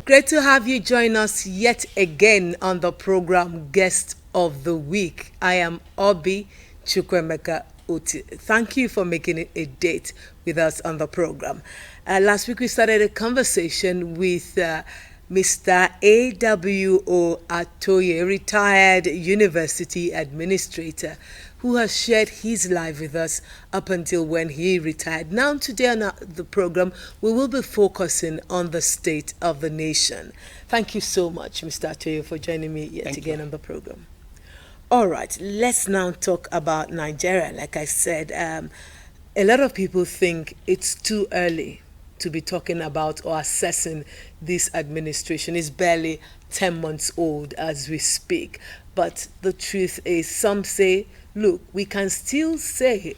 Great to have you join us yet again on the program Guest of the Week. I am Obi Chukwemeka Uti. Thank you for making it a date with us on the program. Last week we started a conversation with Mr. A.W. Attoye, retired university administrator, who has shared his life with us up until when he retired. Now, today on the program, we will be focusing on the state of the nation. Thank you so much, Mr. Attoye, for joining me yet again on the program. All right, let's now talk about Nigeria. Like I said, a lot of people think it's too early to be talking about or assessing this administration. It's barely 10 months old as we speak. But the truth is, some say, look, we can't still say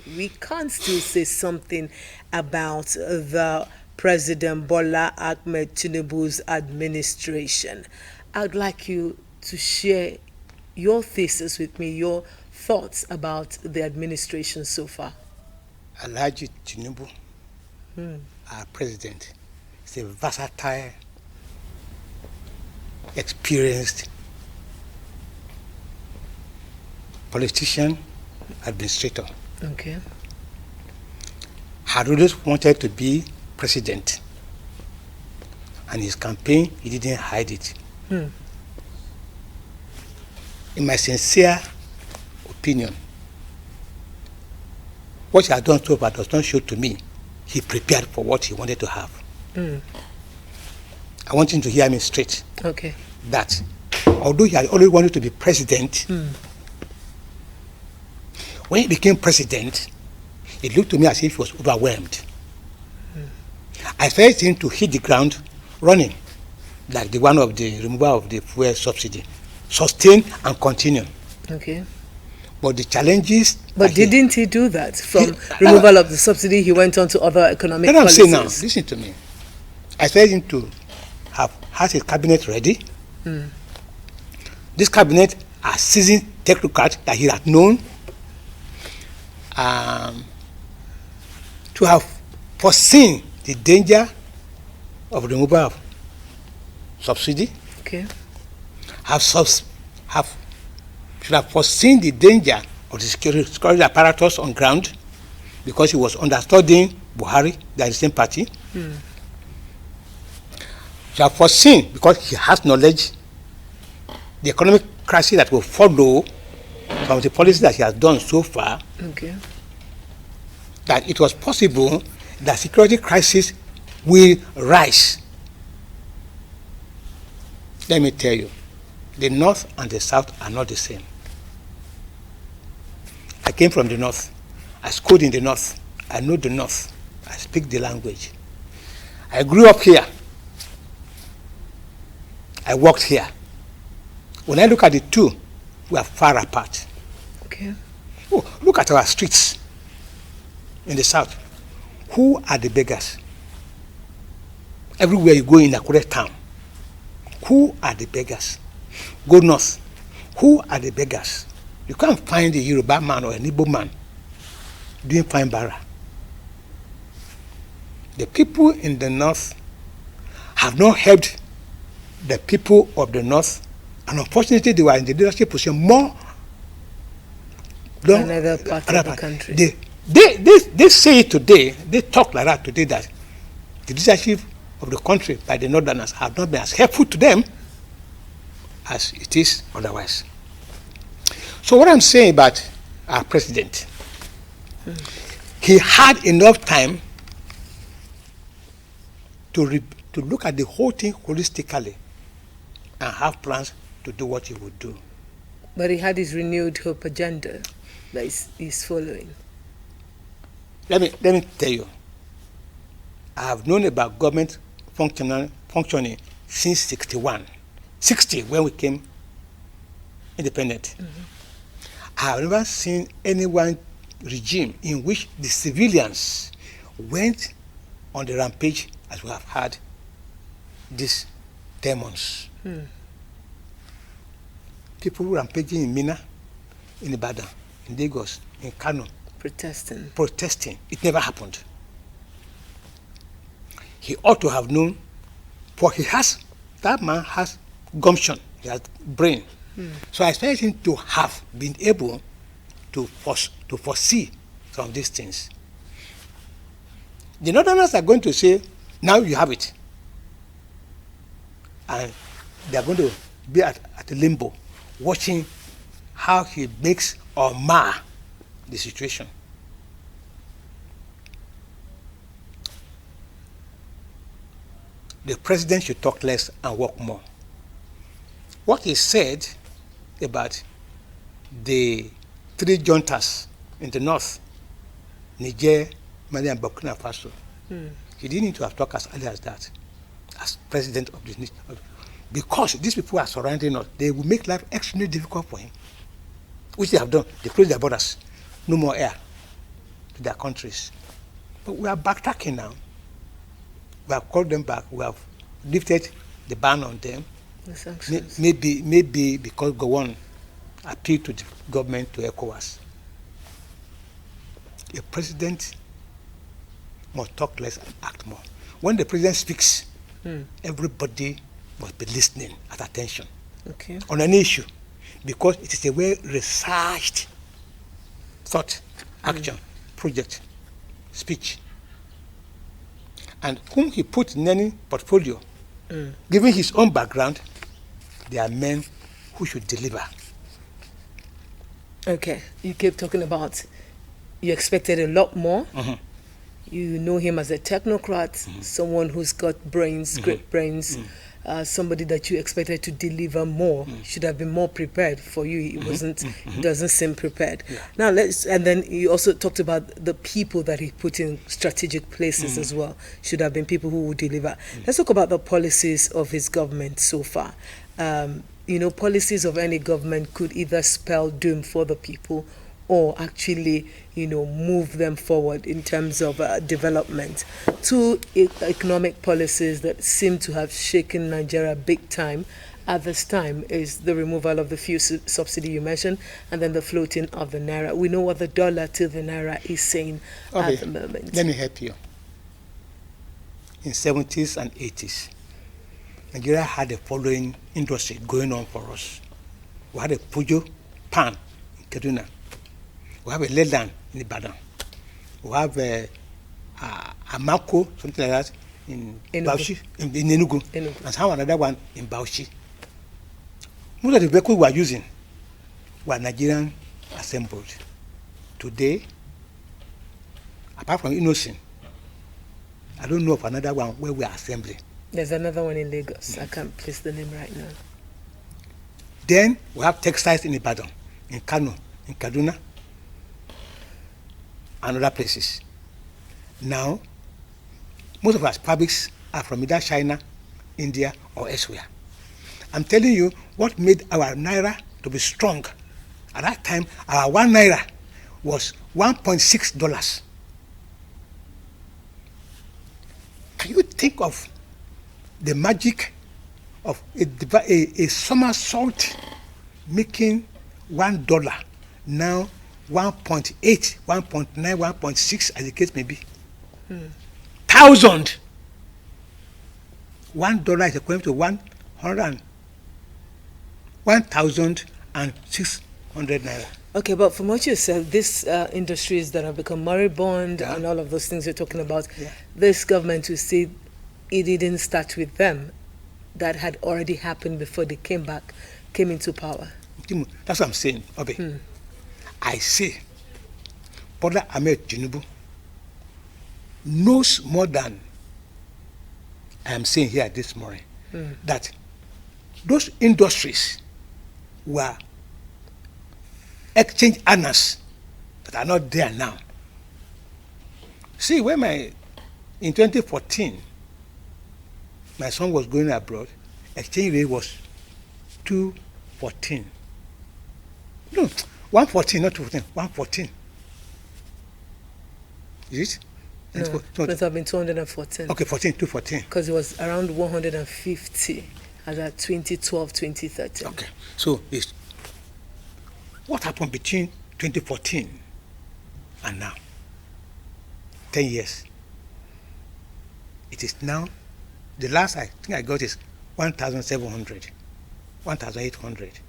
something about the President Bola Ahmed Tinubu's administration. I'd like you to share your thesis with me, your thoughts about the administration so far. Alhaji Tinubu, our president, is a versatile, experienced politician, administrator. Okay. Had always wanted to be president, and his campaign, he didn't hide it. In my sincere opinion, what he had done so far does not show to me he prepared for what he wanted to have. I want him to hear me straight. Okay. That although he had always wanted to be president, when he became president, it looked to me as if he was overwhelmed. I felt him to hit the ground running, like the one of the removal of the fuel subsidy, sustain and continue. Okay. But the challenges... But didn't he do that? From removal of the subsidy, he went on to other economic policies. Let me say now, listen to me. I felt him to have had his cabinet ready. This cabinet are seasoned technocrats that he had known, to have foreseen the danger of removal of subsidy. Okay. Should have foreseen the danger of the security apparatus on ground, because he was understudying Buhari, they are the same party. Should have foreseen, because he has knowledge, the economic crisis that will follow from the policies that he has done so far. Okay. That it was possible that security crisis will rise. Let me tell you, the North and the South are not the same. I came from the North. I schooled in the North. I know the North. I speak the language. I grew up here. I worked here. When I look at the two, we are far apart. Okay. Oh, look at our streets in the South. Who are the beggars? Everywhere you go in Akure town, who are the beggars? Go north. Who are the beggars? You can't find a Yoruba man or an Igbo man doing fine bara. The people in the north have not helped the people of the north, and unfortunately they were in the leadership position more than another part of the country. They say it today, they talk like that today, that the leadership of the country by the northerners have not been as helpful to them as it is otherwise. So what I'm saying about our president, he had enough time to look at the whole thing holistically and have plans to do what he would do. But he had his renewed hope agenda that he's following. Let me tell you, I have known about government functioning since 60 when we came independent. I have never seen any one regime in which the civilians went on the rampage as we have had these 10 months. People rampaging in Mina, in Ibadan, in Lagos, in Kano. Protesting. It never happened. He ought to have known, for he has that man has gumption, he has brain. So I expect him to have been able to foresee some of these things. The Northerners are going to say, now you have it. And they are going to be at a limbo, watching how he makes or mar the situation. The president should talk less and work more. What he said about the 3 juntas in the north, Niger, Mali, and Burkina Faso, he didn't need to have talked as early as that, as president of the nation. Because these people are surrounding us, they will make life extremely difficult for him, which they have done. They closed their borders, no more air to their countries. But we are backtracking now. We have called them back. We have lifted the ban on them. Maybe because Gowon appealed to the government to ECOWAS. A president must talk less and act more. When the president speaks, everybody must be listening at attention on an issue, because it is a well-researched thought, action, project, speech. And whom he put in any portfolio, given his own background, they are men who should deliver. Okay, you keep talking about you expected a lot more. You know him as a technocrat, someone who's got brains, great brains, somebody that you expected to deliver more. Should have been more prepared for you. He wasn't. He doesn't seem prepared. Now and then you also talked about the people that he put in strategic places as well. Should have been people who would deliver. Let's talk about the policies of his government so far. Policies of any government could either spell doom for the people or actually, move them forward in terms of development. 2 economic policies that seem to have shaken Nigeria big time at this time is the removal of the fuel subsidy you mentioned, and then the floating of the naira. We know what the dollar to the naira is saying at the moment. Let me help you. In 70s and 80s, Nigeria had a following industry going on for us. We had a Pujo pan in Kaduna. We have a Leland in Ibadan. We have a Amako, something like that, in Bauchi, in Enugu, and some another one in Bauchi. Most of the vehicles we are using were Nigerian assembled. Today, apart from Innocent, I don't know of another one where we are assembling. There's another one in Lagos. I can't place the name right now. Then we have textiles in Ibadan, in Kano, in Kaduna, and other places. Now, most of our fabrics are from either China, India, or elsewhere. I'm telling you what made our naira to be strong. At that time, our 1 naira was $1.6. Can you think of the magic of a somersault making $1 now 1.8, 1.9, 1.6 as the case may be. 1,000. $1 is equivalent to 1,600 naira. Okay, but from what you said, these industries that have become moribund and all of those things you're talking about, this government will say it didn't start with them. That had already happened before they came into power. That's what I'm saying, Obi. I say, Bola Ahmed Tinubu knows more than I am saying here this morning, that those industries were exchange earners that are not there now. See, in 2014, my son was going abroad, exchange rate was 214. No, 114, not 214, 114. Is it? No, it must have been 214. Okay, 214. Because it was around 150 as at 2012, 2013. Okay, so what happened between 2014 and now? 10 years. It is now, the last I think I got is 1,700, 1,800.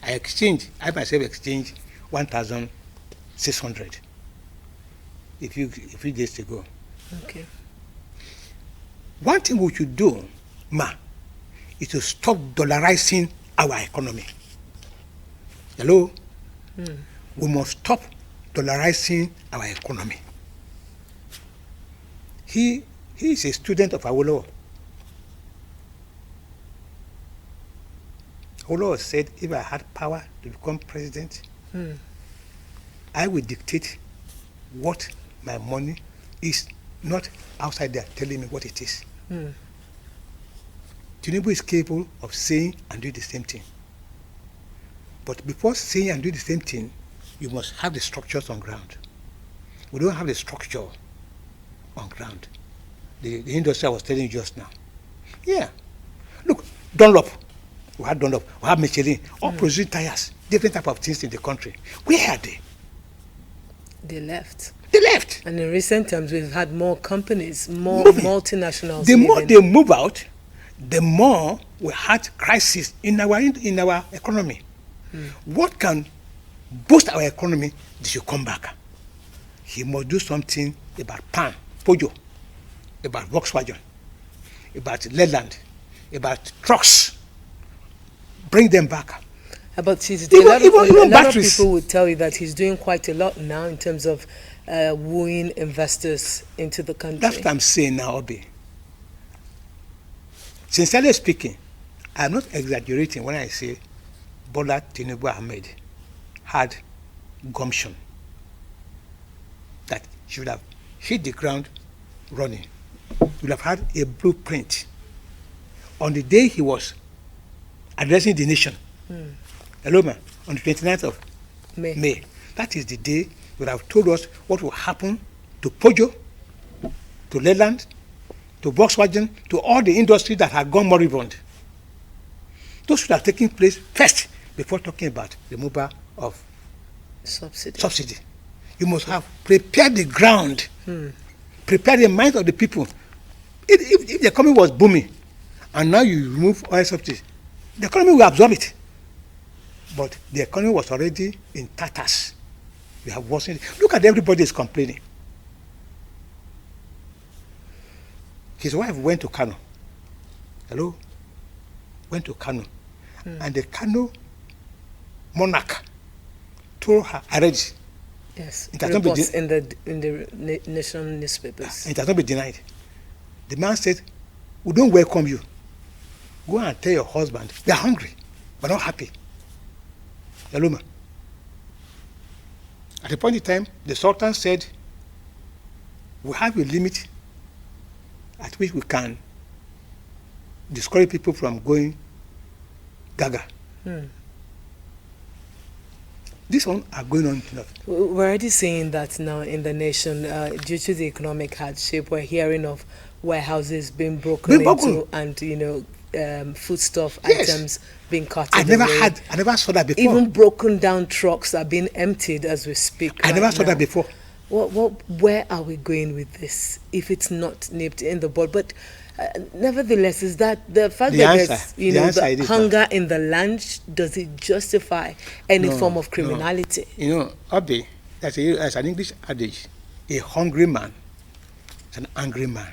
I myself exchanged 1,600 a few days ago. Okay. One thing we should do, is to stop dollarizing our economy. Hello? We must stop dollarizing our economy. He is a student of Awolowo. Awolowo said, if I had power to become president, I would dictate what my money is, not outside there telling me what it is. Tinubu is capable of saying and doing the same thing. But before saying and doing the same thing, you must have the structures on ground. We don't have the structure on ground. The industry I was telling you just now. Yeah. Look, Dunlop. We have Dunlop. We have Michelin. All producing tires. Different type of things in the country. Where are they? They left. They left. And in recent times, we've had more companies, more Moving. multinationals. The more they move out, the more we had crisis in our economy. What can boost our economy? They should come back. He must do something about PAN, Pojo, about Volkswagen, about Leland, about trucks. Bring them back. But a lot of people would tell you that he's doing quite a lot now in terms of wooing investors into the country. That's what I'm saying now, Obi. Sincerely speaking, I'm not exaggerating when I say Bola Tinubu Ahmed had gumption that should have hit the ground running. He would have had a blueprint on the day he was addressing the nation. Hello, ma. On the 29th of May. That is the day he would have told us what will happen to Pojo, to Leland, to Volkswagen, to all the industry that had gone moribund. Those should have taken place first before talking about removal of subsidy. You must have prepared the ground, prepared the mind of the people. If the economy was booming, and now you remove oil subsidy, the economy will absorb it. But the economy was already in tatters. You have worsened it. Look at everybody is complaining. His wife went to Kano. Hello? Went to Kano. And the Kano monarch told her already. Yes, reports in the national newspapers. It has not been denied. The man said, we don't welcome you. Go and tell your husband, they're hungry, but not happy. Hello, ma. At a point in time, the Sultan said, we have a limit at which we can discourage people from going gaga. This one are going on enough. We're already seeing that now in the nation, due to the economic hardship. We're hearing of warehouses being broken into, and foodstuff items being cut. I never saw that before. Even broken down trucks are being emptied as we speak. I never saw that before. Where are we going with this if it's not nipped in the bud? But nevertheless, is that the fact that there's the hunger in the land, does it justify any form of criminality? Obi, that's an English adage. A hungry man is an angry man.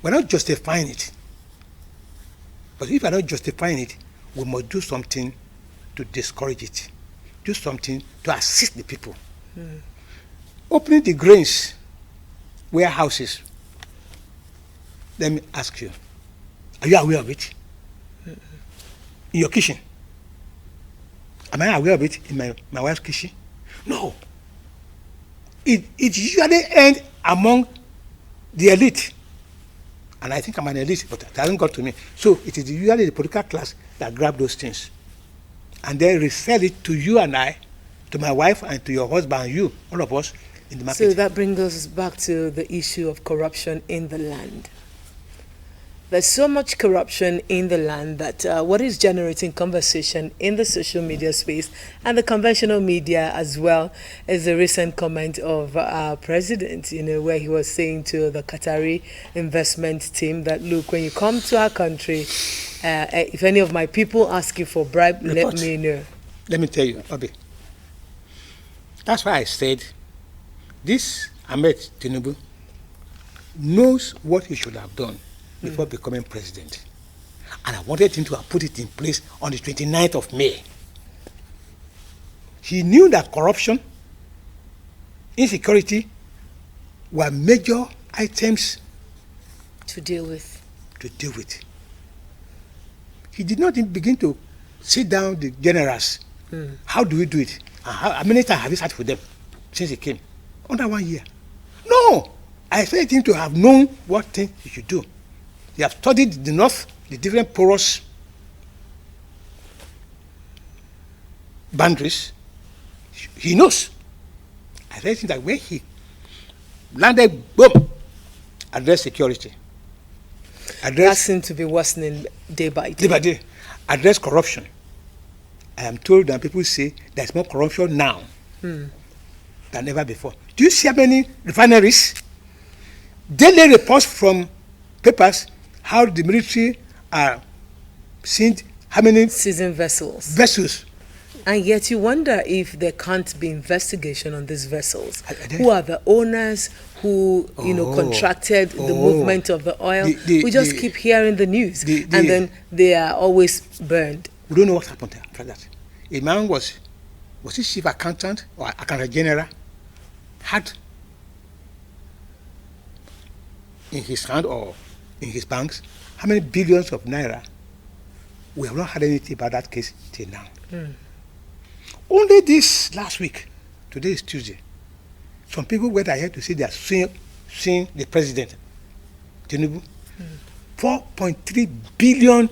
We're not justifying it. But if we're not justifying it, we must do something to discourage it. Do something to assist the people. Opening the grains warehouses. Let me ask you, are you aware of it? In your kitchen? Am I aware of it in my wife's kitchen? No. It usually ends among the elite. And I think I'm an elite, but it hasn't got to me. So it is usually the political class that grab those things. And then resell it to you and I, to my wife and to your husband and you, all of us in the market. So that brings us back to the issue of corruption in the land. there's so much corruption in the land that what is generating conversation in the social media space and the conventional media as well is a recent comment of our president, where he was saying to the Qatari investment team that, look, when you come to our country, if any of my people ask you for bribe, let me know. Let me tell you, Obi. That's why I said this Ahmed Tinubu knows what he should have done before becoming president. And I wanted him to have put it in place on the 29th of May. He knew that corruption, insecurity were major items to deal with. He did not begin to sit down the generals. How do we do it? And how many times have you sat with them since he came? Under 1 year. No! I expect him to have known what thing he should do. He has studied the north, the different porous boundaries. He knows. I think that when he landed, boom, address security. That seems to be worsening day by day. Day by day. Address corruption. I am told that people say there's more corruption now than ever before. Do you see how many refineries? Daily reports from papers how the military are seeing how many seizing vessels. And yet you wonder if there can't be investigation on these vessels. Who are the owners who contracted the movement of the oil? We just keep hearing the news, and then they are always burned. We don't know what happened after that. A man was he chief accountant or accountant general, had in his hand or in his banks how many billions of naira. We have not heard anything about that case till now. Only this last week, today is Tuesday, some people went ahead to say they are suing the president, Tinubu, $4.3 billion,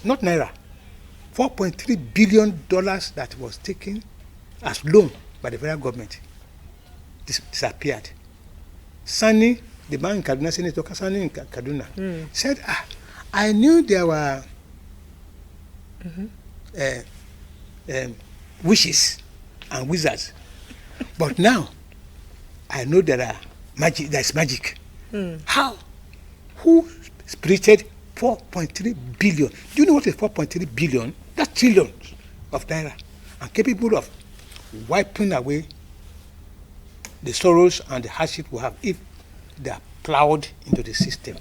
not naira, $4.3 billion that was taken as loan by the federal government disappeared. Sani, the man in Kaduna, Senator Sani in Kaduna, said, I knew there were wishes and wizards, but now I know there's magic. How? Who spirited 4.3 billion? Do you know what is 4.3 billion? That's trillions of naira, and capable of wiping away the sorrows and the hardship we have if they are plowed into the system.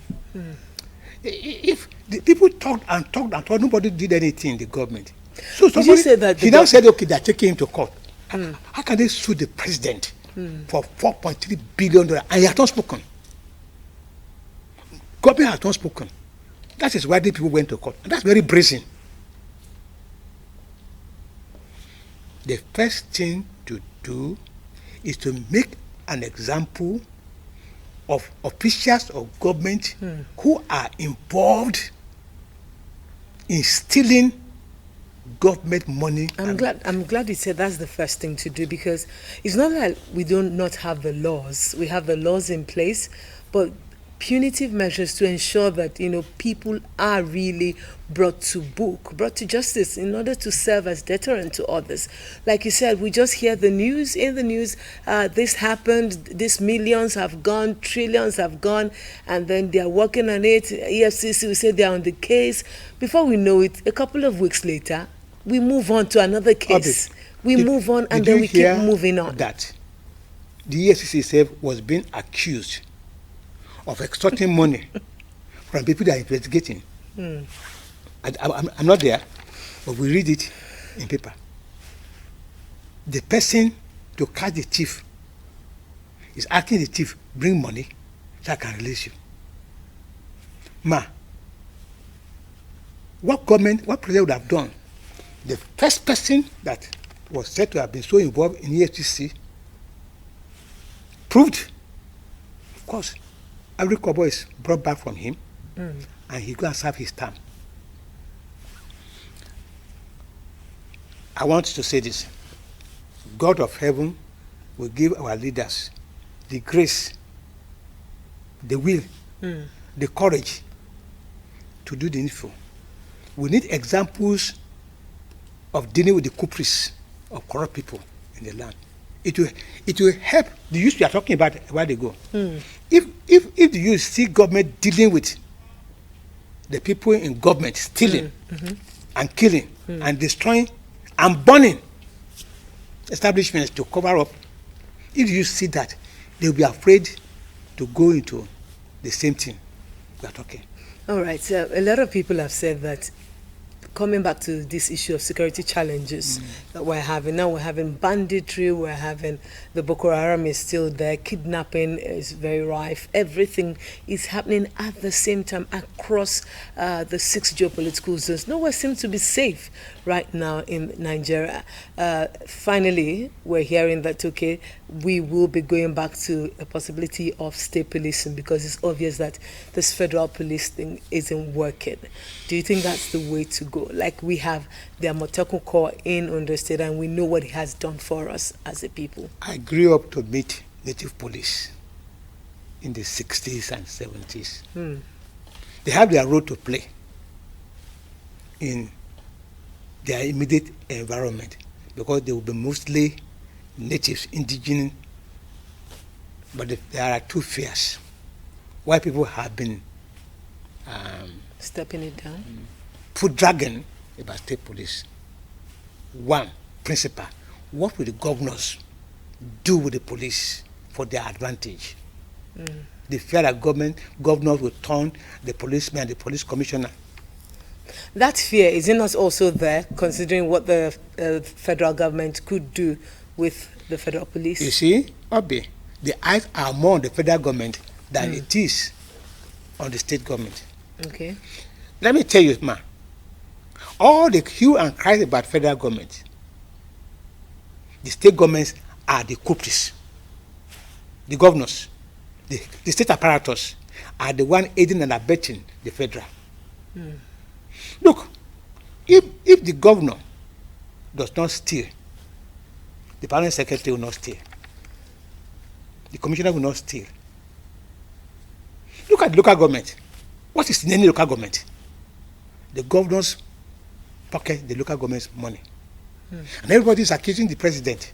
If the people talked and talked, nobody did anything in the government. So somebody, he now said, okay, they're taking him to court. How can they sue the president for $4.3 billion? And he has not spoken. Government has not spoken. That is why the people went to court. And that's very brazen. The first thing to do is to make an example of officials of government who are involved in stealing government money. I'm glad you said that's the first thing to do, because it's not that we do not have the laws. We have the laws in place, but punitive measures to ensure that people are really brought to justice in order to serve as deterrent to others. Like you said, we just hear the news. In the news, this happened, these millions have gone, trillions have gone, and then they are working on it. EFCC will say they are on the case. Before we know it, a couple of weeks later, we move on to another case. Move on, and then we keep moving on. That the EFCC itself was being accused of extorting money from people that are investigating. I'm not there, but we read it in paper. The person to catch the thief is asking the thief, bring money so I can release you. What president would have done? The first person that was said to have been so involved in EFCC proved, of course, every kobo is brought back from him, and he go and serve his term. I want to say this. God of heaven will give our leaders the grace, the will, the courage to do the needful. We need examples of dealing with the culprits of corrupt people in the land. It will help the youth we are talking about a while ago. If the youth see government dealing with the people in government stealing and killing and destroying and burning establishments to cover up, if you see that, they will be afraid to go into the same thing we are talking. All right. So a lot of people have said that, coming back to this issue of security challenges that we're having now, we're having banditry, we're having the Boko Haram is still there, kidnapping is very rife, everything is happening at the same time across the 6 geopolitical zones. Nowhere seems to be safe right now in Nigeria. Finally, we're hearing that, okay, we will be going back to a possibility of state policing because it's obvious that this federal police thing isn't working. Do you think that's the way to go? Like, we have the Amotekun Corps in Ondo State and we know what it has done for us as a people. I grew up to meet native police in the 60s and 70s. They have their role to play in their immediate environment because they will be mostly natives, indigenous. But there are 2 fears. Why people have been Stepping it down? Put dragon about state police. One, principle. What will the governors do with the police for their advantage? They fear that governors will turn the policeman and the police commissioner. That fear, is it not also there, considering what the federal government could do with the federal police? You see, Obi, the eyes are more on the federal government than it is on the state government. Okay. Let me tell you, man, all the hue and cry about federal government, the state governments are the culprits. The governors, the state apparatus are the one aiding and abetting the federal. Look, if the governor does not steal, the permanent secretary will not steal. The commissioner will not steal. Look at the local government. What is in any local government? The governors pocket the local government's money. And everybody is accusing the president.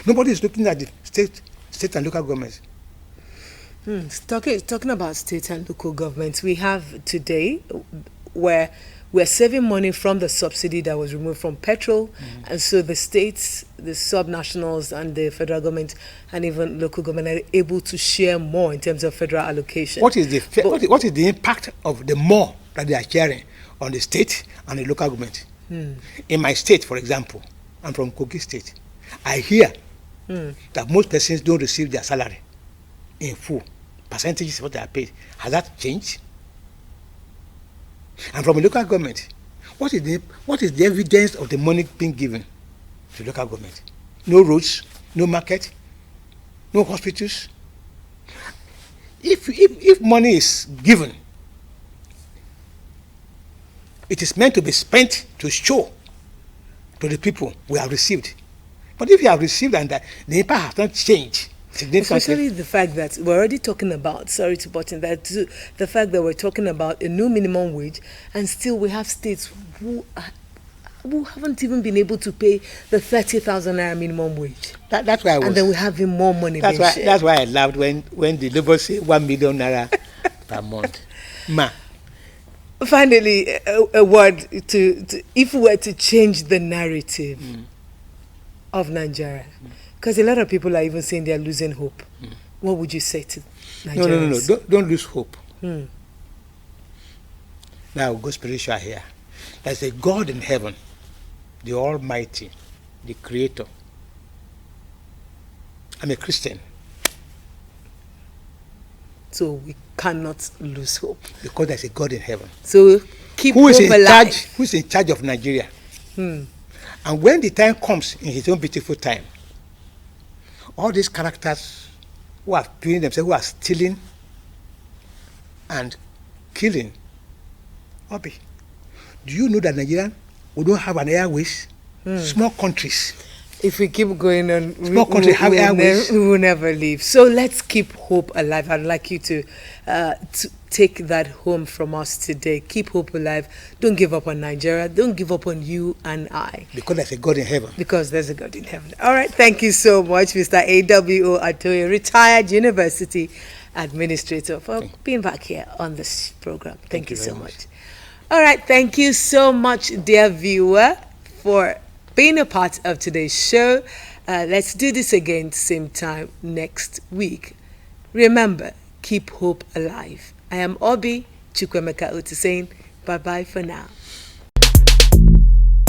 Nobody is looking at the state and local governments. Talking about state and local governments, we have today where we're saving money from the subsidy that was removed from petrol, and so the states, the subnationals and the federal government and even local government are able to share more in terms of federal allocation. What is the impact of the more that they are sharing on the state and the local government? In my state, for example, I'm from Kogi State, I hear that most persons don't receive their salary in full. Percentages of what they are paid. Has that changed? And from a local government, what is the evidence of the money being given to local government? No roads, no market, no hospitals. If money is given, it is meant to be spent to show to the people we have received. But if you have received and the impact has not changed significantly. Especially the fact that we're already talking about, sorry to butt in that, the fact that we're talking about a new minimum wage, and still we have states who haven't even been able to pay the 30,000 naira minimum wage. That's why and then we have more money. That's why I laughed when the Labour say 1 million naira per month. Finally, a word to if we were to change the narrative of Nigeria, because a lot of people are even saying they are losing hope. What would you say to Nigerians? No. Don't lose hope. Now go spiritual here. There's a God in heaven, the Almighty, the Creator. I'm a Christian. So we cannot lose hope. Because there's a God in heaven. So keep hope alive. Who is in charge of Nigeria? And when the time comes in his own beautiful time, all these characters who are doing themselves, who are stealing and killing, Obi, do you know that Nigeria, we don't have an airways? Small countries. If we keep going on, small countries have airways. We will never leave. So let's keep hope alive. I'd like you to take that home from us today. Keep hope alive. Don't give up on Nigeria. Don't give up on you and I. Because there's a God in heaven. Because there's a God in heaven. All right. Thank you so much, Mr. A.W. Attoye, retired university administrator, for being back here on this program. Thank you so much. All right. Thank you so much, dear viewer, for being a part of today's show. Let's do this again same time next week. Remember, keep hope alive. I am Obi Chukwemeka Uti saying bye-bye for now.